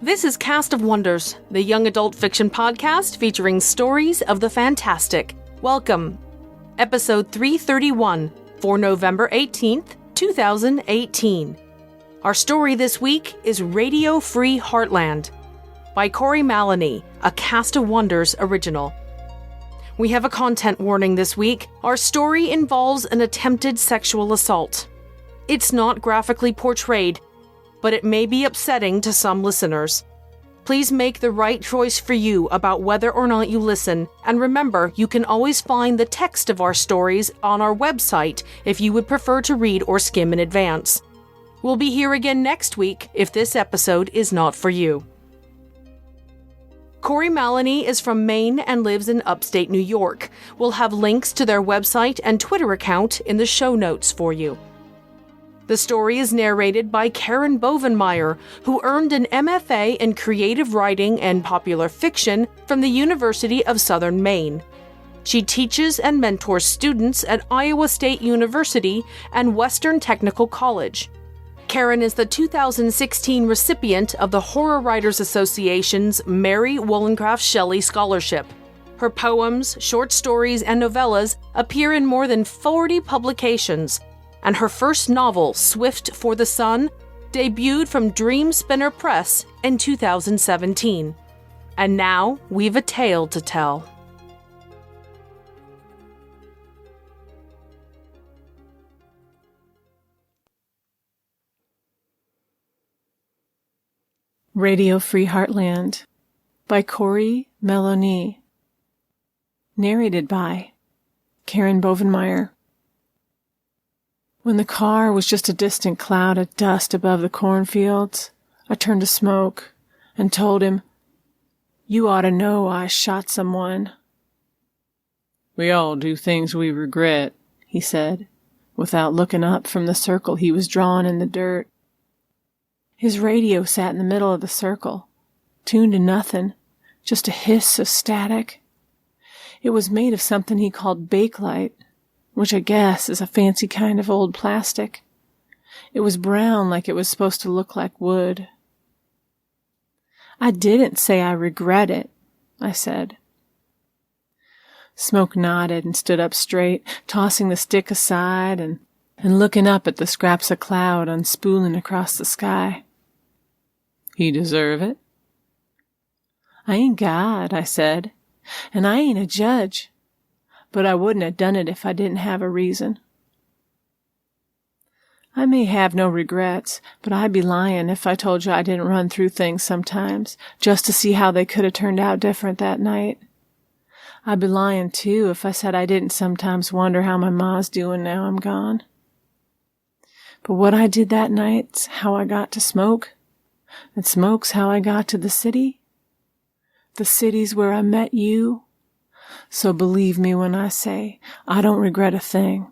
This is Cast of Wonders, the young adult fiction podcast featuring stories of the fantastic. Welcome. Episode 331 for November 18th, 2018. Our story this week is Radio Free Heartland by Corey Maloney, a Cast of Wonders original. We have a content warning this week. Our story involves an attempted sexual assault. It's not graphically portrayed, but it may be upsetting to some listeners. Please make the right choice for you about whether or not you listen, and remember, you can always find the text of our stories on our website if you would prefer to read or skim in advance. We'll be here again next week if this episode is not for you. Corey Maloney is from Maine and lives in upstate New York. We'll have links to their website and Twitter account in the show notes for you. The story is narrated by Karen Bovenmeier, who earned an MFA in creative writing and popular fiction from the University of Southern Maine. She teaches and mentors students at Iowa State University and Western Technical College. Karen is the 2016 recipient of the Horror Writers Association's Mary Wollstonecraft Shelley Scholarship. Her poems, short stories, and novellas appear in more than 40 publications, and her first novel, Swift for the Sun, debuted from Dream Spinner Press in 2017. And now, we've a tale to tell. Radio Free Heartland by Corey Maloney. Narrated by Karen Bovenmeier. When the car was just a distant cloud of dust above the cornfields, I turned to Smoke and told him, "You ought to know I shot someone." "We all do things we regret," he said, without looking up from the circle he was drawing in the dirt. His radio sat in the middle of the circle, tuned to nothing, just a hiss of static. It was made of something he called bakelite, which I guess is a fancy kind of old plastic. It was brown like it was supposed to look like wood. "I didn't say I regret it," I said. Smoke nodded and stood up straight, tossing the stick aside and looking up at the scraps of cloud unspooling across the sky. "He deserve it?" "I ain't God," I said, "and I ain't a judge. But I wouldn't have done it if I didn't have a reason. I may have no regrets, but I'd be lying if I told you I didn't run through things sometimes, just to see how they could have turned out different that night. I'd be lying, too, if I said I didn't sometimes wonder how my ma's doing now I'm gone. But what I did that night's how I got to Smoke, and Smoke's how I got to the city. The city's where I met you. So believe me when I say I don't regret a thing."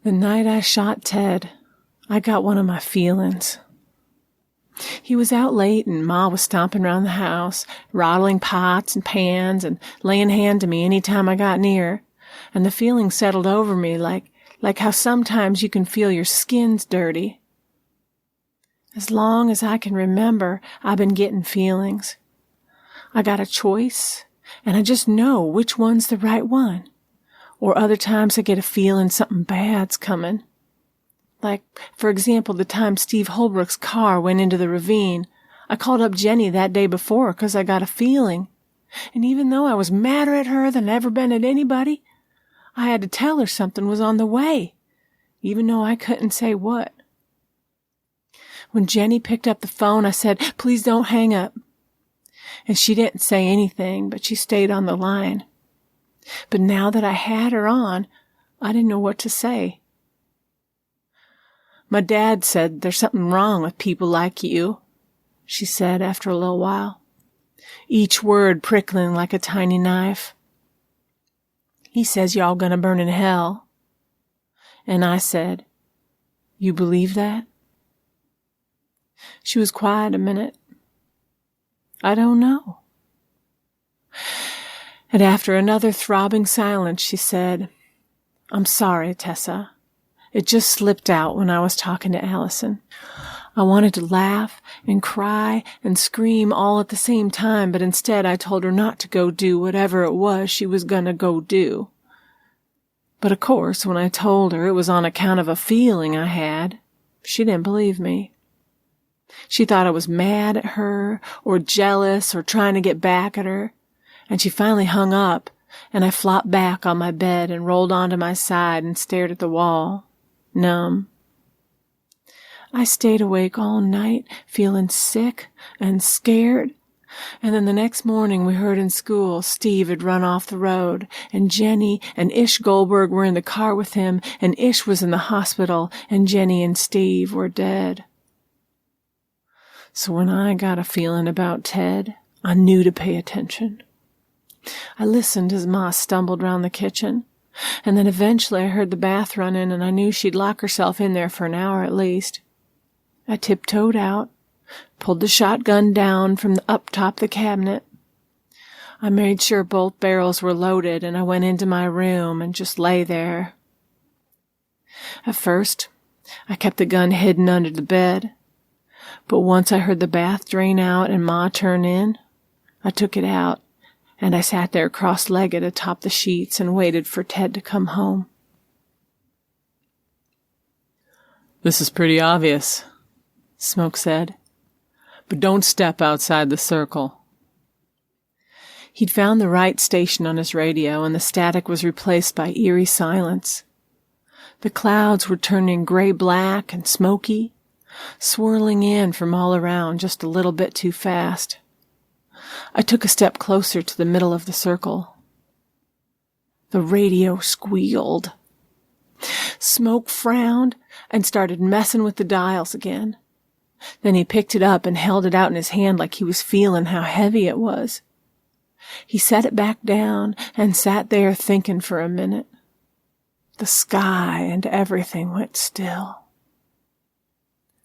The night I shot Ted, I got one of my feelings. He was out late and Ma was stomping around the house, rattling pots and pans and laying hand to me any time I got near, and the feeling settled over me like how sometimes you can feel your skin's dirty. As long as I can remember, I've been getting feelings. I got a choice, and I just know which one's the right one. Or other times I get a feeling something bad's coming. Like, for example, the time Steve Holbrook's car went into the ravine. I called up Jenny that day before 'cause I got a feeling. And even though I was madder at her than I've ever been at anybody, I had to tell her something was on the way, even though I couldn't say what. When Jenny picked up the phone, I said, "Please don't hang up." And she didn't say anything, but she stayed on the line. But now that I had her on, I didn't know what to say. "My dad said there's something wrong with people like you," she said after a little while, each word prickling like a tiny knife. "He says you're all gonna burn in hell." And I said, "You believe that?" She was quiet a minute. "I don't know." And after another throbbing silence, she said, "I'm sorry, Tessa. It just slipped out when I was talking to Allison. I wanted to laugh and cry and scream all at the same time, but instead I told her not to go do whatever it was she was gonna go do. But of course, when I told her it was on account of a feeling I had, she didn't believe me. She thought I was mad at her, or jealous, or trying to get back at her, and she finally hung up, and I flopped back on my bed and rolled onto my side and stared at the wall, numb. I stayed awake all night, feeling sick and scared. And then the next morning we heard in school Steve had run off the road, and Jenny and Ish Goldberg were in the car with him, and Ish was in the hospital, and Jenny and Steve were dead. So when I got a feeling about Ted, I knew to pay attention. I listened as Ma stumbled round the kitchen, and then eventually I heard the bath running, and I knew she'd lock herself in there for an hour at least. I tiptoed out, pulled the shotgun down from the up top of the cabinet. I made sure both barrels were loaded, and I went into my room and just lay there. At first, I kept the gun hidden under the bed, but once I heard the bath drain out and Ma turn in, I took it out, and I sat there cross-legged atop the sheets and waited for Ted to come home. "This is pretty obvious," Smoke said, "but don't step outside the circle." He'd found the right station on his radio, and the static was replaced by eerie silence. The clouds were turning gray-black and smoky, swirling in from all around just a little bit too fast. I took a step closer to the middle of the circle. The radio squealed. Smoke frowned and started messing with the dials again. Then he picked it up and held it out in his hand like he was feeling how heavy it was. He set it back down and sat there thinking for a minute. The sky and everything went still.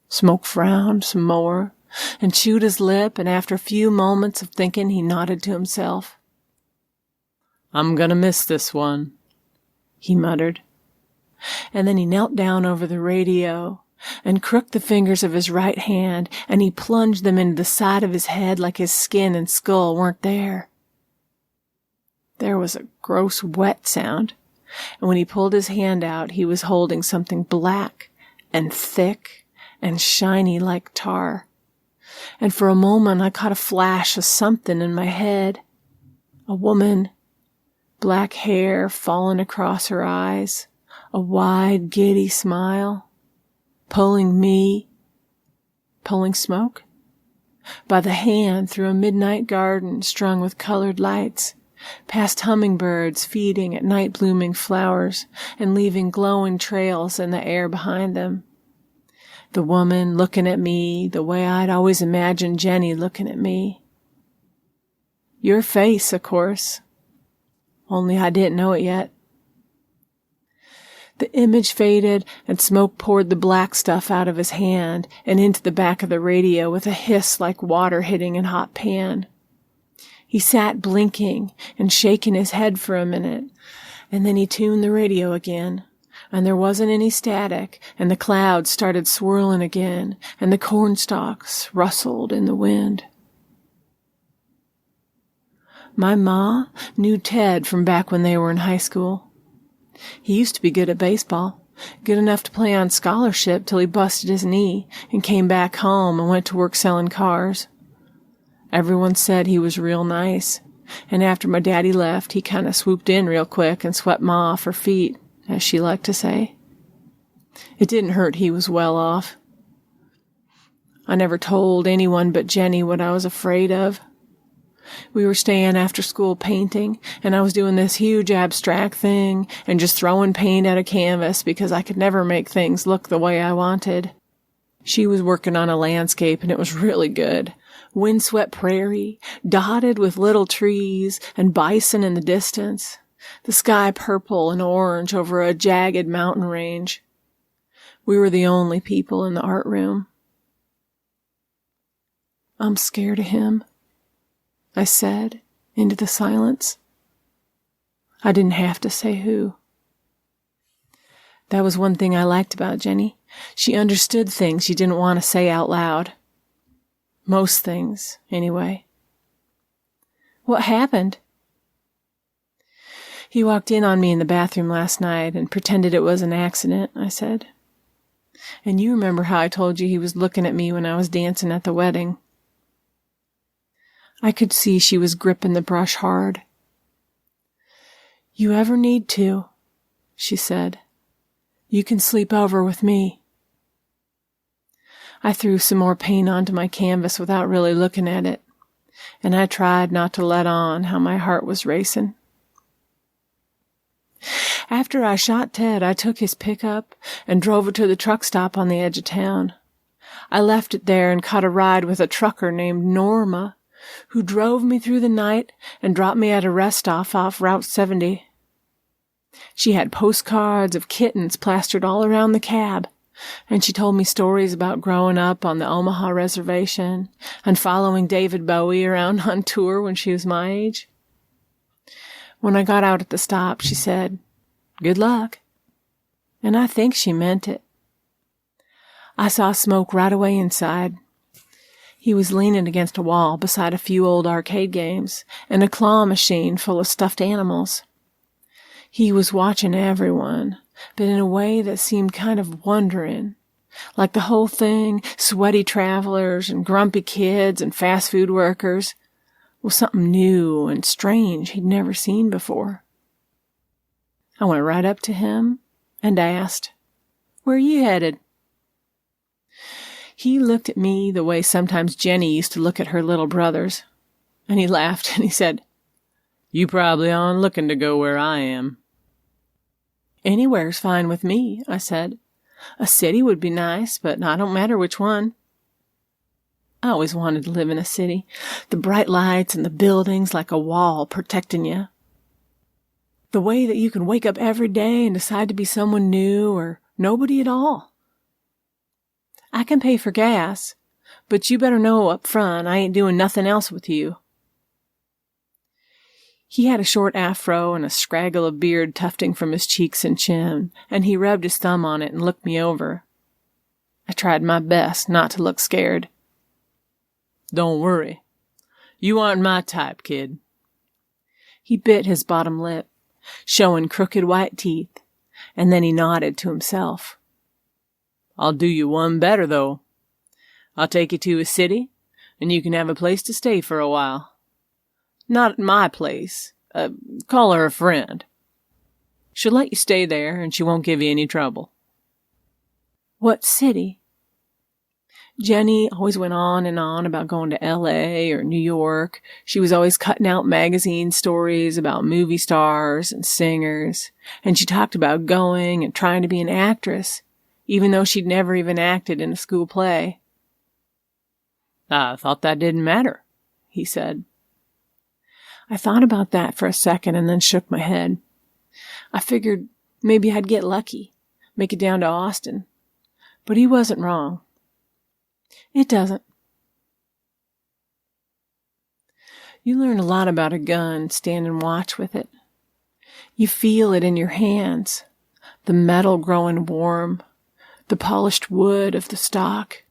Smoke frowned some more and chewed his lip, and after a few moments of thinking, he nodded to himself. "I'm gonna miss this one," he muttered. And then he knelt down over the radio and crooked the fingers of his right hand, and he plunged them into the side of his head like his skin and skull weren't there. There was a gross wet sound, and when he pulled his hand out, he was holding something black and thick and shiny like tar. And for a moment I caught a flash of something in my head. A woman, black hair falling across her eyes, a wide, giddy smile, pulling Smoke by the hand through a midnight garden strung with colored lights, past hummingbirds feeding at night-blooming flowers and leaving glowing trails in the air behind them. The woman looking at me the way I'd always imagined Jenny looking at me. Your face, of course, only I didn't know it yet. The image faded, and Smoke poured the black stuff out of his hand and into the back of the radio with a hiss like water hitting a hot pan. He sat blinking and shaking his head for a minute, and then he tuned the radio again, and there wasn't any static, and the clouds started swirling again, and the cornstalks rustled in the wind. My ma knew Ted from back when they were in high school. He used to be good at baseball, good enough to play on scholarship till he busted his knee and came back home and went to work selling cars. Everyone said he was real nice, and after my daddy left, he kind of swooped in real quick and swept Ma off her feet, as she liked to say. It didn't hurt he was well off. I never told anyone but Jenny what I was afraid of. We were staying after school painting, and I was doing this huge abstract thing and just throwing paint at a canvas because I could never make things look the way I wanted. She was working on a landscape, and it was really good. Windswept prairie, dotted with little trees and bison in the distance. The sky purple and orange over a jagged mountain range. We were the only people in the art room. "I'm scared of him," I said into the silence. I didn't have to say who. That was one thing I liked about Jenny. She understood things you didn't want to say out loud. Most things, anyway. What happened? He walked in on me in the bathroom last night and pretended it was an accident, I said. And you remember how I told you he was looking at me when I was dancing at the wedding. I could see she was gripping the brush hard. You ever need to, she said. You can sleep over with me. I threw some more paint onto my canvas without really looking at it, and I tried not to let on how my heart was racing. After I shot Ted, I took his pickup and drove it to the truck stop on the edge of town. I left it there and caught a ride with a trucker named Norma, who drove me through the night and dropped me at a rest stop off Route 70. She had postcards of kittens plastered all around the cab, and she told me stories about growing up on the Omaha reservation and following David Bowie around on tour when she was my age. When I got out at the stop, she said, "Good luck." And I think she meant it. I saw Smoke right away inside. He was leaning against a wall beside a few old arcade games and a claw machine full of stuffed animals. He was watching everyone, but in a way that seemed kind of wondering, like the whole thing, sweaty travelers and grumpy kids and fast food workers, was something new and strange he'd never seen before. I went right up to him and asked, "Where are you headed?" He looked at me the way sometimes Jenny used to look at her little brothers, and he laughed and he said, "You probably aren't looking to go where I am." "Anywhere's fine with me," I said. "A city would be nice, but I don't matter which one." I always wanted to live in a city. The bright lights and the buildings like a wall protecting you. The way that you can wake up every day and decide to be someone new or nobody at all. I can pay for gas, but you better know up front I ain't doing nothing else with you. He had a short afro and a scraggle of beard tufting from his cheeks and chin, and he rubbed his thumb on it and looked me over. I tried my best not to look scared. "Don't worry. You aren't my type, kid." He bit his bottom lip, showing crooked white teeth, and then he nodded to himself. "I'll do you one better, though. I'll take you to a city, and you can have a place to stay for a while. Not at my place. Call her a friend. She'll let you stay there, and she won't give you any trouble." "What city?" Jenny always went on and on about going to L.A. or New York. She was always cutting out magazine stories about movie stars and singers, and she talked about going and trying to be an actress, even though she'd never even acted in a school play. "I thought that didn't matter," he said. I thought about that for a second and then shook my head. I figured maybe I'd get lucky, make it down to Austin. But he wasn't wrong. It doesn't. You learn a lot about a gun standing watch with it. You feel it in your hands, the metal growing warm, the polished wood of the stock.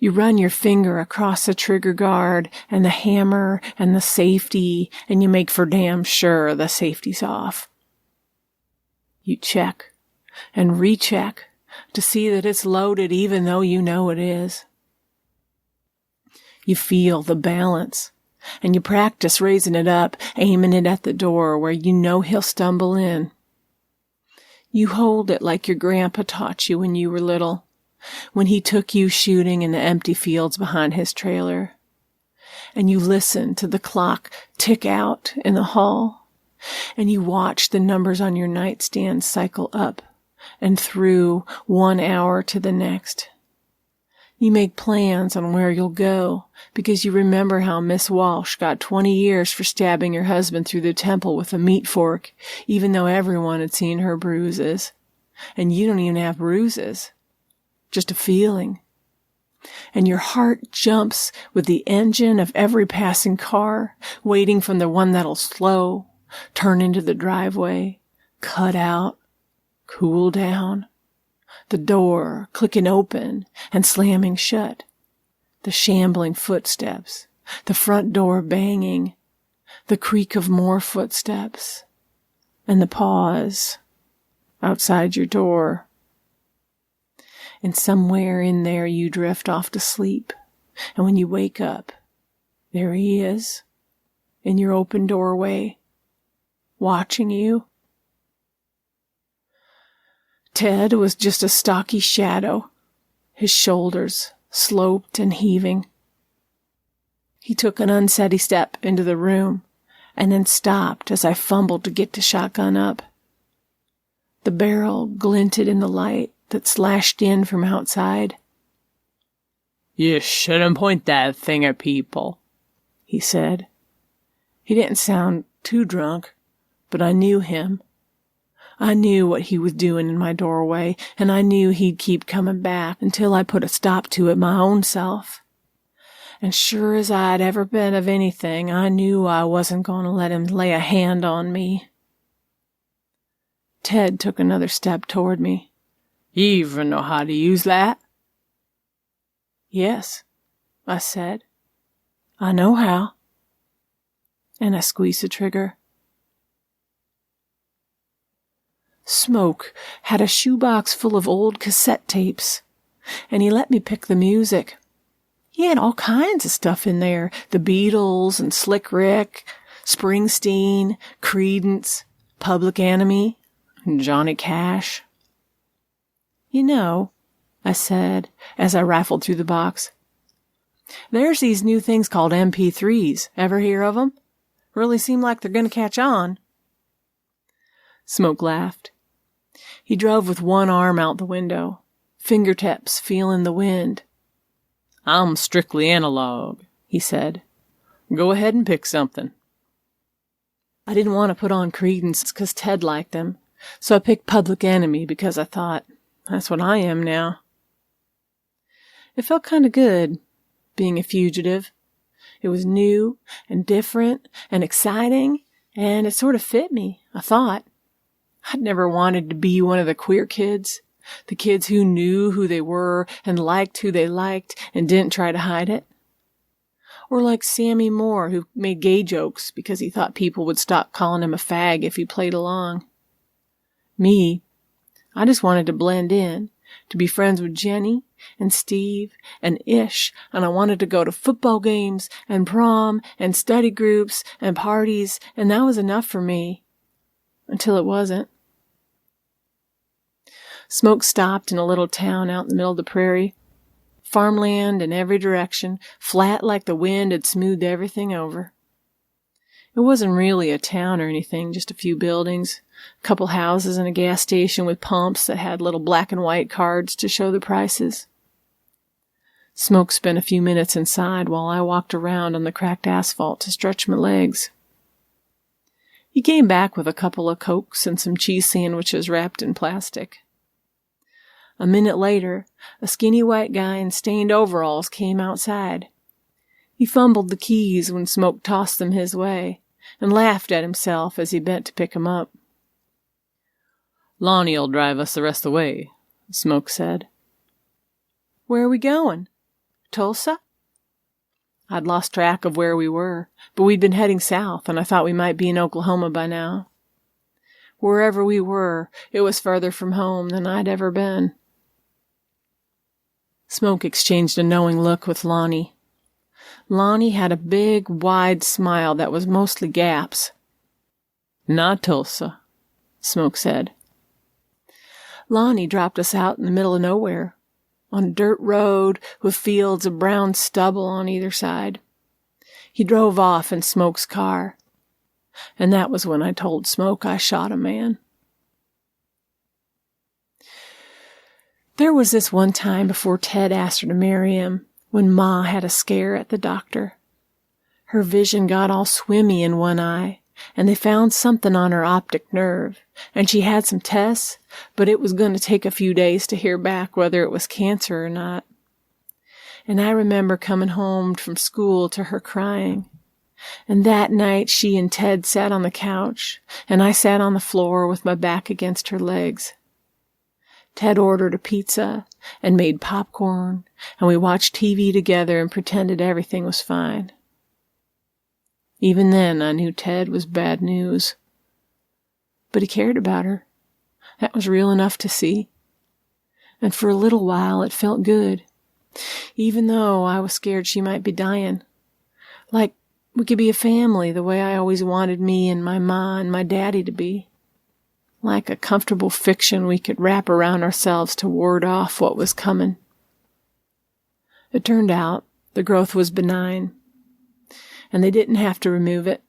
You run your finger across the trigger guard and the hammer and the safety, and you make for damn sure the safety's off. You check and recheck to see that it's loaded even though you know it is. You feel the balance, and you practice raising it up, aiming it at the door where you know he'll stumble in. You hold it like your grandpa taught you when you were little, when he took you shooting in the empty fields behind his trailer. And you listen to the clock tick out in the hall, and you watch the numbers on your nightstand cycle up and through 1 hour to the next. You make plans on where you'll go because you remember how Miss Walsh got 20 years for stabbing her husband through the temple with a meat fork, even though everyone had seen her bruises. And you don't even have bruises. Just a feeling. And your heart jumps with the engine of every passing car, waiting for the one that'll slow, turn into the driveway, cut out, cool down, The door clicking open and slamming shut. The shambling footsteps. The front door banging. The creak of more footsteps. And the pause outside your door. And somewhere in there you drift off to sleep. And when you wake up, there he is, in your open doorway, watching you. Ted was just a stocky shadow, his shoulders sloped and heaving. He took an unsteady step into the room and then stopped as I fumbled to get the shotgun up. The barrel glinted in the light that slashed in from outside. "You shouldn't point that thing at people," he said. He didn't sound too drunk, but I knew him. I knew what he was doing in my doorway, and I knew he'd keep coming back until I put a stop to it my own self. And sure as I'd ever been of anything, I knew I wasn't going to let him lay a hand on me. Ted took another step toward me. "You even know how to use that?" "Yes," I said. "I know how." And I squeezed the trigger. Smoke had a shoebox full of old cassette tapes, and he let me pick the music. He had all kinds of stuff in there. The Beatles and Slick Rick, Springsteen, Creedence, Public Enemy, and Johnny Cash. "You know," I said, as I rifled through the box, "there's these new things called MP3s. Ever hear of them? Really seem like they're going to catch on." Smoke laughed. He drove with one arm out the window, fingertips feeling the wind. "I'm strictly analog," he said. "Go ahead and pick something." I didn't want to put on Creedence because Ted liked them, so I picked Public Enemy because I thought, that's what I am now. It felt kind of good, being a fugitive. It was new and different and exciting, and it sort of fit me, I thought. I'd never wanted to be one of the queer kids, the kids who knew who they were and liked who they liked and didn't try to hide it. Or like Sammy Moore, who made gay jokes because he thought people would stop calling him a fag if he played along. Me, I just wanted to blend in, to be friends with Jenny and Steve and Ish, and I wanted to go to football games and prom and study groups and parties, and that was enough for me. Until it wasn't. Smoke stopped in a little town out in the middle of the prairie. Farmland in every direction, flat like the wind had smoothed everything over. It wasn't really a town or anything, just a few buildings, a couple houses and a gas station with pumps that had little black and white cards to show the prices. Smoke spent a few minutes inside while I walked around on the cracked asphalt to stretch my legs. He came back with a couple of Cokes and some cheese sandwiches wrapped in plastic. A minute later, a skinny white guy in stained overalls came outside. He fumbled the keys when Smoke tossed them his way, and laughed at himself as he bent to pick them up. "Lonnie'll drive us the rest of the way," Smoke said. "Where are we going? Tulsa?" I'd lost track of where we were, but we'd been heading south, and I thought we might be in Oklahoma by now. Wherever we were, it was further from home than I'd ever been. Smoke exchanged a knowing look with Lonnie. Lonnie had a big, wide smile that was mostly gaps. "Not Tulsa," Smoke said. Lonnie dropped us out in the middle of nowhere, on a dirt road with fields of brown stubble on either side. He drove off in Smoke's car, and that was when I told Smoke I shot a man. There was this one time before Ted asked her to marry him, when Ma had a scare at the doctor. Her vision got all swimmy in one eye, and they found something on her optic nerve, and she had some tests, but it was going to take a few days to hear back whether it was cancer or not. And I remember coming home from school to her crying. And that night she and Ted sat on the couch, and I sat on the floor with my back against her legs. Ted ordered a pizza and made popcorn, and we watched TV together and pretended everything was fine. Even then, I knew Ted was bad news. But he cared about her. That was real enough to see. And for a little while, it felt good, even though I was scared she might be dying. Like we could be a family the way I always wanted me and my ma and my daddy to be. Like a comfortable fiction we could wrap around ourselves to ward off what was coming. It turned out the growth was benign, and they didn't have to remove it.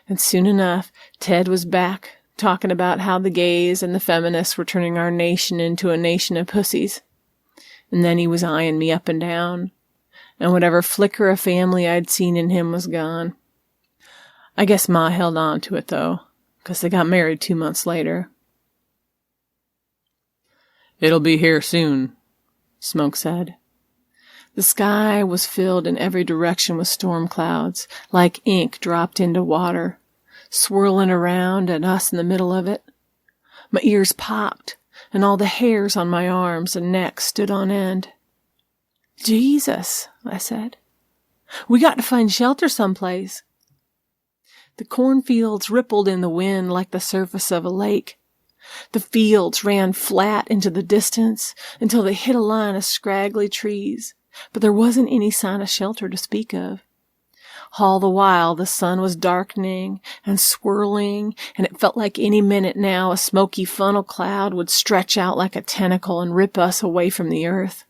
And soon enough, Ted was back, talking about how the gays and the feminists were turning our nation into a nation of pussies. And then he was eyeing me up and down, and whatever flicker of family I'd seen in him was gone. I guess Ma held on to it, though, because they got married 2 months later. "It'll be here soon," Smoke said. The sky was filled in every direction with storm clouds, like ink dropped into water, swirling around and us in the middle of it. My ears popped, and all the hairs on my arms and neck stood on end. "Jesus," I said. "We got to find shelter someplace." The cornfields rippled in the wind like the surface of a lake. The fields ran flat into the distance until they hit a line of scraggly trees, but there wasn't any sign of shelter to speak of. All the while, the sun was darkening and swirling, and it felt like any minute now a smoky funnel cloud would stretch out like a tentacle and rip us away from the earth.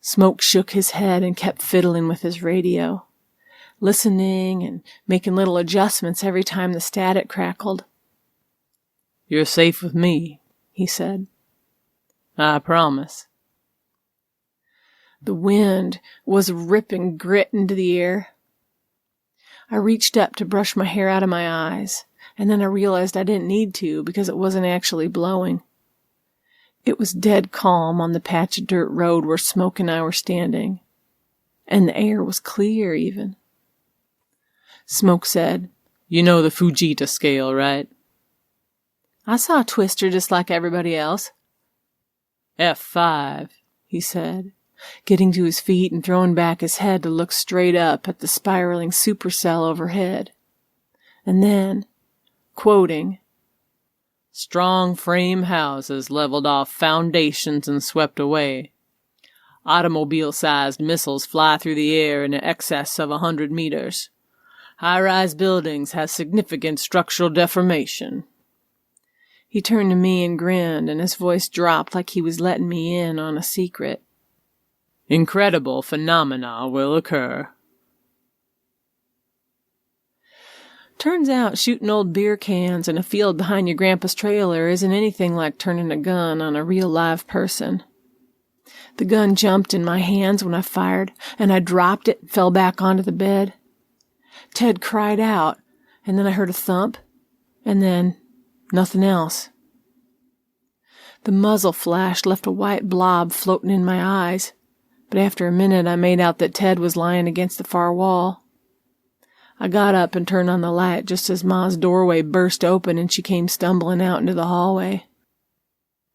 Smoke shook his head and kept fiddling with his radio, listening and making little adjustments every time the static crackled. "You're safe with me," he said. "I promise." The wind was ripping grit into the air. I reached up to brush my hair out of my eyes, and then I realized I didn't need to because it wasn't actually blowing. It was dead calm on the patch of dirt road where Smoke and I were standing, and the air was clear even. Smoke said, "You know the Fujita scale, right?" "I saw Twister just like everybody else." "F5, he said, getting to his feet and throwing back his head to look straight up at the spiraling supercell overhead. And then, quoting, "Strong frame houses leveled off foundations and swept away. Automobile-sized missiles fly through the air in excess of 100 meters. High-rise buildings have significant structural deformation." He turned to me and grinned, and his voice dropped like he was letting me in on a secret. "Incredible phenomena will occur." Turns out shooting old beer cans in a field behind your grandpa's trailer isn't anything like turning a gun on a real live person. The gun jumped in my hands when I fired, and I dropped it and fell back onto the bed. Ted cried out, and then I heard a thump, and then nothing else. The muzzle flash left a white blob floating in my eyes, but after a minute I made out that Ted was lying against the far wall. I got up and turned on the light just as Ma's doorway burst open and she came stumbling out into the hallway.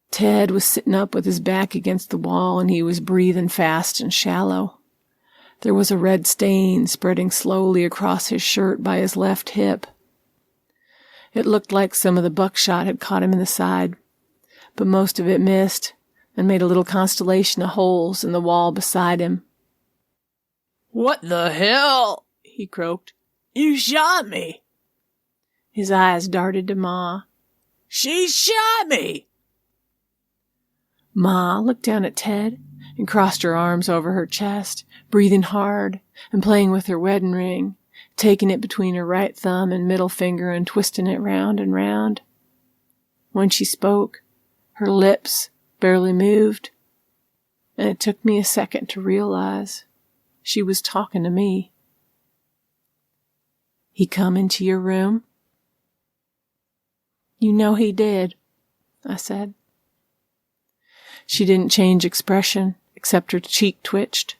Ted was sitting up with his back against the wall, and he was breathing fast and shallow. There was a red stain spreading slowly across his shirt by his left hip. It looked like some of the buckshot had caught him in the side, but most of it missed and made a little constellation of holes in the wall beside him. "What the hell?" he croaked. "You shot me!" His eyes darted to Ma. "She shot me!" Ma looked down at Ted and crossed her arms over her chest, breathing hard and playing with her wedding ring, taking it between her right thumb and middle finger and twisting it round and round. When she spoke, her lips barely moved, and it took me a second to realize she was talking to me. "He come into your room?" "You know he did," I said. She didn't change expression, except her cheek twitched.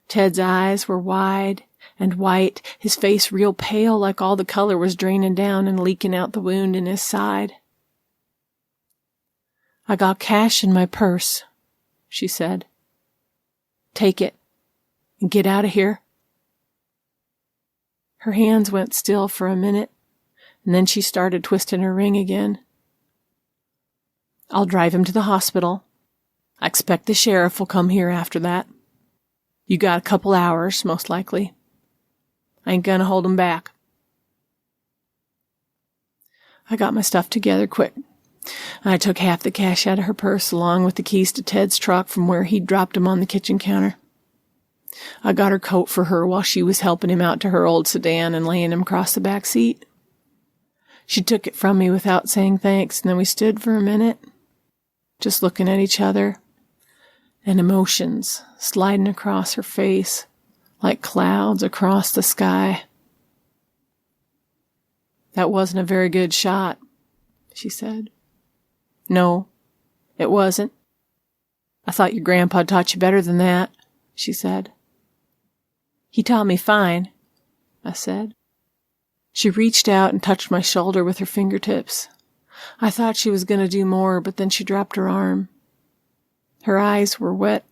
Ted's eyes were wide and white, his face real pale like all the color was draining down and leaking out the wound in his side. I got cash in my purse, she said. Take it and get out of here. Her hands went still for a minute, and then she started twisting her ring again. I'll drive him to the hospital. I expect the sheriff will come here after that. You got a couple hours, most likely. I ain't gonna hold him back. I got my stuff together quick. I took half the cash out of her purse along with the keys to Ted's truck from where he'd dropped them on the kitchen counter. I got her coat for her while she was helping him out to her old sedan and laying him across the back seat. She took it from me without saying thanks, and then we stood for a minute, just looking at each other, and emotions sliding across her face like clouds across the sky. That wasn't a very good shot, she said. No, it wasn't. I thought your grandpa taught you better than that, she said. He taught me fine, I said. She reached out and touched my shoulder with her fingertips. I thought she was going to do more, but then she dropped her arm. Her eyes were wet.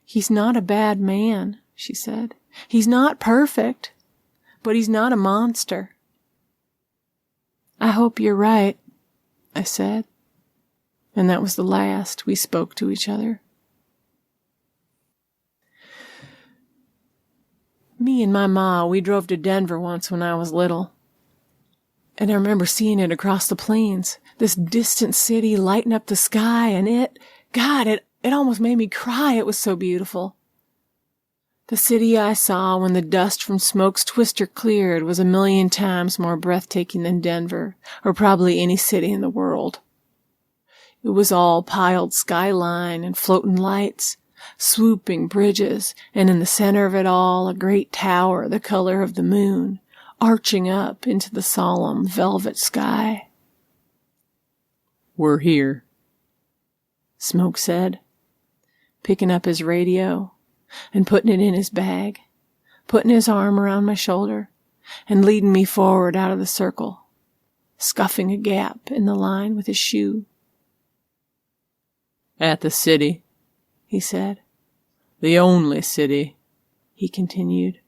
He's not a bad man, she said. He's not perfect, but he's not a monster. I hope you're right, I said. And that was the last we spoke to each other. Me and my ma, we drove to Denver once when I was little. And I remember seeing it across the plains, this distant city lighting up the sky, and it almost made me cry. It was so beautiful. The city I saw when the dust from smoke's twister cleared was 1,000,000 times more breathtaking than Denver, or probably any city in the world. It was all piled skyline and floating lights, swooping bridges, and in the center of it all a great tower the color of the moon, arching up into the solemn velvet sky. We're here, Smoke said, picking up his radio and putting it in his bag, putting his arm around my shoulder and leading me forward out of the circle, scuffing a gap in the line with his shoe. At the city, he said. The only city, he continued,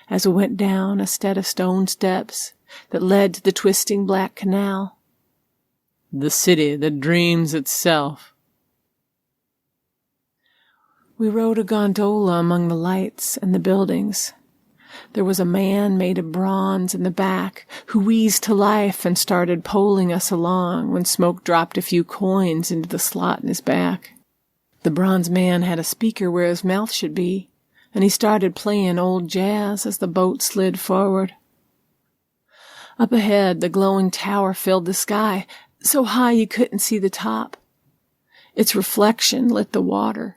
as we went down a set of stone steps that led to the twisting black canal. The city that dreams itself. We rode a gondola among the lights and the buildings. There was a man made of bronze in the back who wheezed to life and started poling us along when Smoke dropped a few coins into the slot in his back. The bronze man had a speaker where his mouth should be, and he started playing old jazz as the boat slid forward. Up ahead, the glowing tower filled the sky, so high you couldn't see the top. Its reflection lit the water.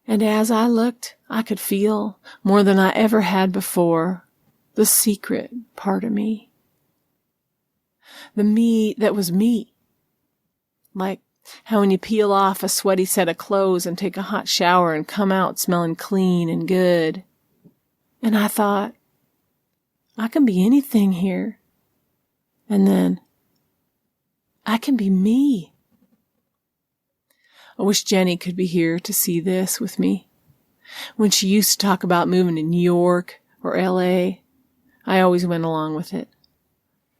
And as I looked, I could feel, more than I ever had before, the secret part of me. The me that was me. Like how when you peel off a sweaty set of clothes and take a hot shower and come out smelling clean and good. And I thought, I can be anything here. And then, I can be me. I wish Jenny could be here to see this with me. When she used to talk about moving to New York or L.A., I always went along with it.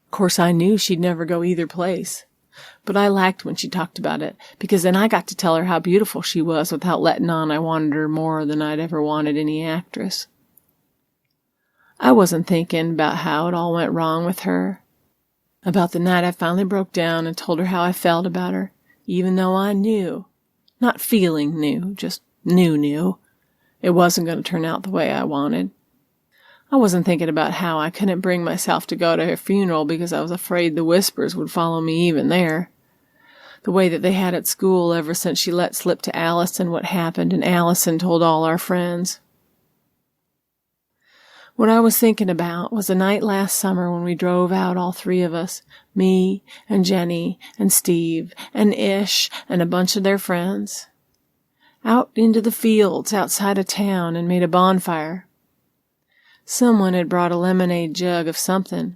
Of course, I knew she'd never go either place, but I liked when she talked about it, because then I got to tell her how beautiful she was without letting on I wanted her more than I'd ever wanted any actress. I wasn't thinking about how it all went wrong with her, about the night I finally broke down and told her how I felt about her, even though I knew, not feeling knew, just knew, it wasn't going to turn out the way I wanted. I wasn't thinking about how I couldn't bring myself to go to her funeral because I was afraid the whispers would follow me even there. The way that they had at school ever since she let slip to Allison what happened, and Allison told all our friends. What I was thinking about was the night last summer when we drove out, all three of us, me and Jenny and Steve and Ish and a bunch of their friends, out into the fields outside of town and made a bonfire. Someone had brought a lemonade jug of something,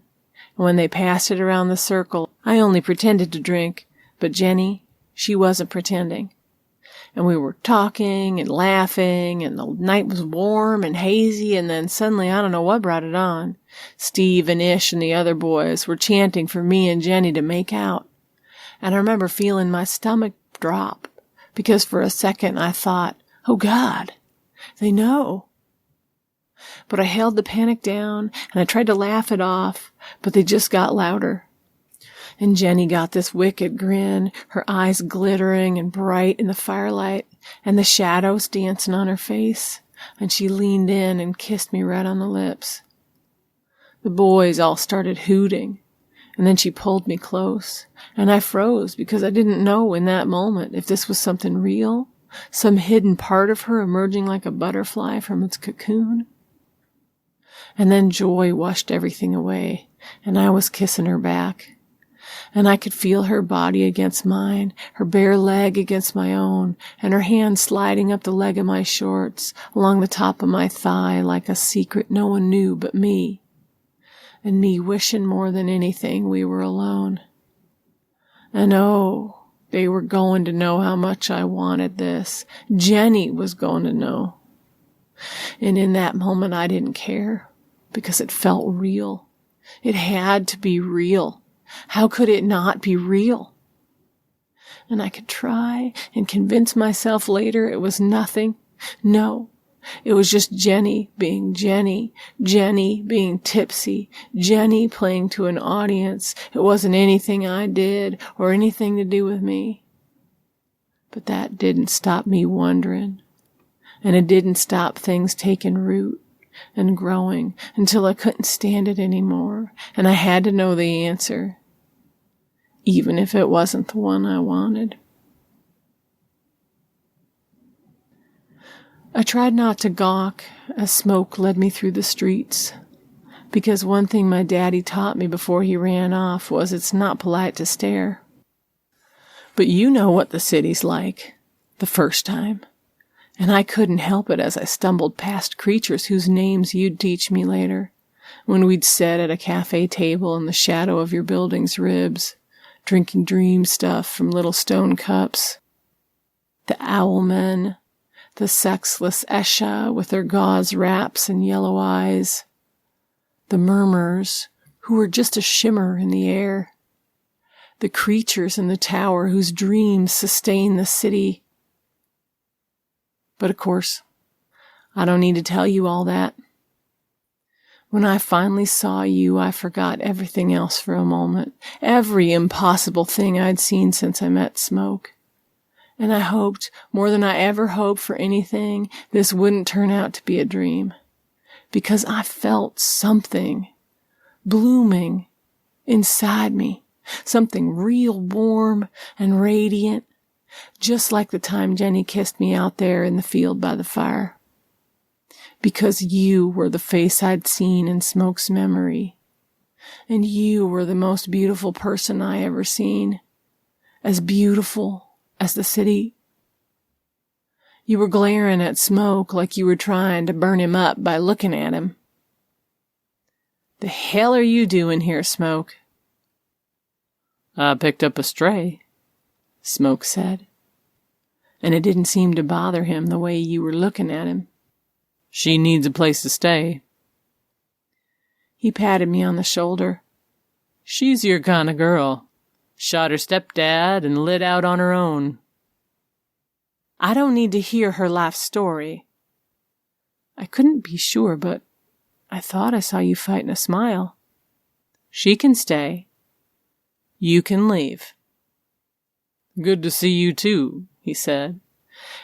And when they passed it around the circle, I only pretended to drink, but Jenny, she wasn't pretending. And we were talking and laughing, and the night was warm and hazy, and then suddenly, I don't know what brought it on. Steve and Ish and the other boys were chanting for me and Jenny to make out. And I remember feeling my stomach drop, because for a second I thought, oh God, they know. But I held the panic down, and I tried to laugh it off, but they just got louder. And Jenny got this wicked grin, her eyes glittering and bright in the firelight, and the shadows dancing on her face, and she leaned in and kissed me right on the lips. The boys all started hooting, and then she pulled me close, and I froze because I didn't know in that moment if this was something real, some hidden part of her emerging like a butterfly from its cocoon. And then joy washed everything away, and I was kissing her back. And I could feel her body against mine, her bare leg against my own, and her hand sliding up the leg of my shorts, along the top of my thigh like a secret no one knew but me. And me wishing more than anything we were alone. And oh, they were going to know how much I wanted this. Jenny was going to know. And in that moment I didn't care, because it felt real. It had to be real. How could it not be real? And I could try and convince myself later it was nothing. No, it was just Jenny being Jenny, Jenny being tipsy, Jenny playing to an audience. It wasn't anything I did or anything to do with me. But that didn't stop me wondering. And it didn't stop things taking root and growing until I couldn't stand it anymore, and I had to know the answer, even if it wasn't the one I wanted. I tried not to gawk as smoke led me through the streets, because one thing my daddy taught me before he ran off was it's not polite to stare. But you know what the city's like, the first time. And I couldn't help it as I stumbled past creatures whose names you'd teach me later, when we'd sit at a cafe table in the shadow of your building's ribs, drinking dream stuff from little stone cups. The owlmen, the sexless Esha with their gauze wraps and yellow eyes, the murmurs who were just a shimmer in the air, the creatures in the tower whose dreams sustain the city. But of course, I don't need to tell you all that. When I finally saw you, I forgot everything else for a moment, every impossible thing I'd seen since I met Smoke. And I hoped, more than I ever hoped for anything, this wouldn't turn out to be a dream. Because I felt something blooming inside me, something real warm and radiant, just like the time Jenny kissed me out there in the field by the fire. Because you were the face I'd seen in Smoke's memory. And you were the most beautiful person I ever seen. As beautiful as the city. You were glaring at Smoke like you were trying to burn him up by looking at him. The hell are you doing here, Smoke? I picked up a stray, Smoke said. And it didn't seem to bother him the way you were looking at him. She needs a place to stay. He patted me on the shoulder. She's your kind of girl. Shot her stepdad and lit out on her own. I don't need to hear her life story. I couldn't be sure, but I thought I saw you fighting a smile. She can stay. You can leave. Good to see you too, he said.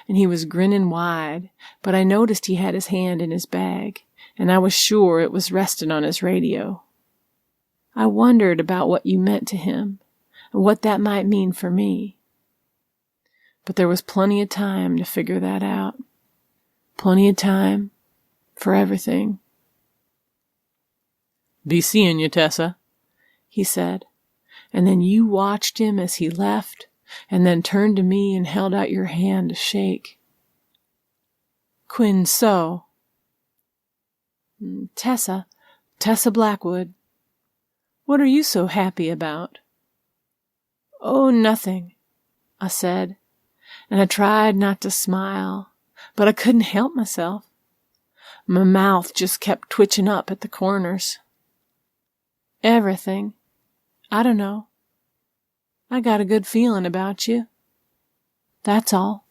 And he was grinning wide, but I noticed he had his hand in his bag, and I was sure it was resting on his radio. I wondered about what you meant to him, and what that might mean for me. But there was plenty of time to figure that out. Plenty of time for everything. Be seeing you, Tessa, he said, and then you watched him as he left, and then turned to me and held out your hand to shake. Quinn So. Tessa Blackwood. What are you so happy about?" "Oh, nothing," I said, and I tried not to smile, but I couldn't help myself. My mouth just kept twitching up at the corners. "Everything. I don't know. I got a good feeling about you. That's all."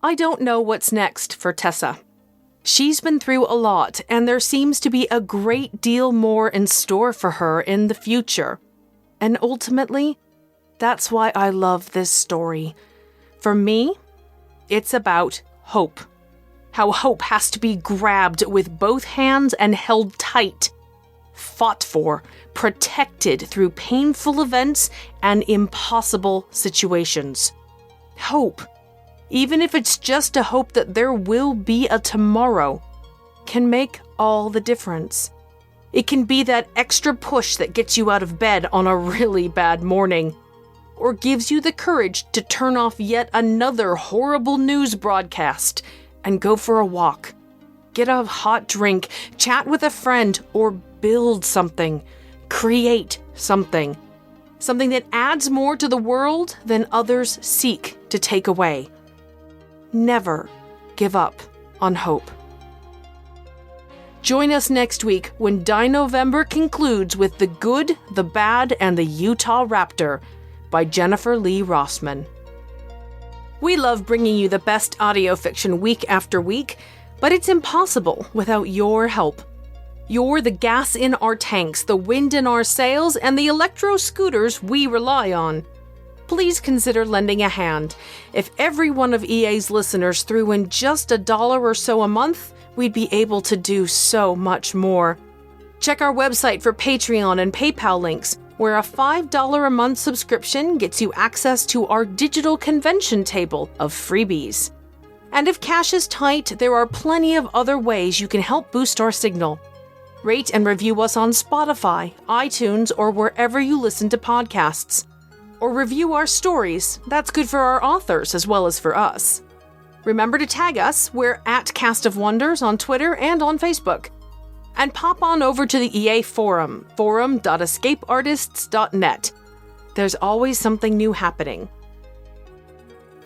I don't know what's next for Tessa. She's been through a lot, and there seems to be a great deal more in store for her in the future. And ultimately, that's why I love this story. For me, it's about hope. How hope has to be grabbed with both hands and held tight, fought for, protected through painful events and impossible situations. Hope, even if it's just a hope that there will be a tomorrow, can make all the difference. It can be that extra push that gets you out of bed on a really bad morning, or gives you the courage to turn off yet another horrible news broadcast and go for a walk. Get a hot drink, chat with a friend, or build something. Create something. Something that adds more to the world than others seek to take away. Never give up on hope. Join us next week when Dinovember concludes with The Good, the Bad, and the Utah Raptor by Jennifer Lee Rossman. We love bringing you the best audio fiction week after week, but it's impossible without your help. You're the gas in our tanks, the wind in our sails, and the electro scooters we rely on. Please consider lending a hand. If every one of EA's listeners threw in just $1 or so a month, we'd be able to do so much more. Check our website for Patreon and PayPal links, where a $5 a month subscription gets you access to our digital convention table of freebies. And if cash is tight, there are plenty of other ways you can help boost our signal. Rate and review us on Spotify, iTunes, or wherever you listen to podcasts. Or review our stories. That's good for our authors as well as for us. Remember to tag us. We're at Cast of Wonders on Twitter and on Facebook. And pop on over to the EA forum, forum.escapeartists.net. There's always something new happening.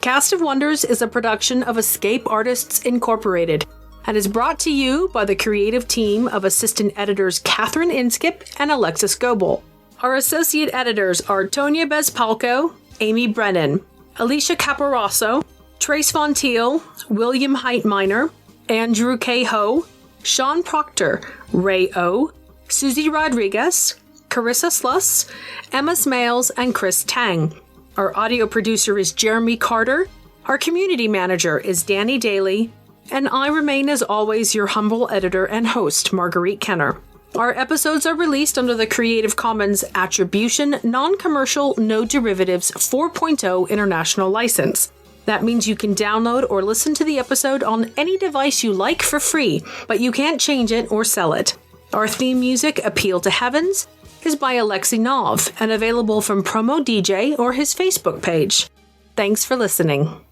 Cast of Wonders is a production of Escape Artists Incorporated and is brought to you by the creative team of assistant editors Catherine Inskip and Alexis Goebel. Our associate editors are Tonya Bezpalko, Amy Brennan, Alicia Caporaso, Trace Von Teal, William Heitminer, Andrew K. Ho, Sean Proctor, Ray O, Susie Rodriguez, Carissa Sluss, Emma Smales, and Chris Tang. Our audio producer is Jeremy Carter. Our community manager is Danny Daly. And I remain, as always, your humble editor and host, Marguerite Kenner. Our episodes are released under the Creative Commons Attribution, Non-Commercial, No Derivatives 4.0 International License. That means you can download or listen to the episode on any device you like for free, but you can't change it or sell it. Our theme music, Appeal to Heavens, is by Alexei Nov and available from Promo DJ or his Facebook page. Thanks for listening.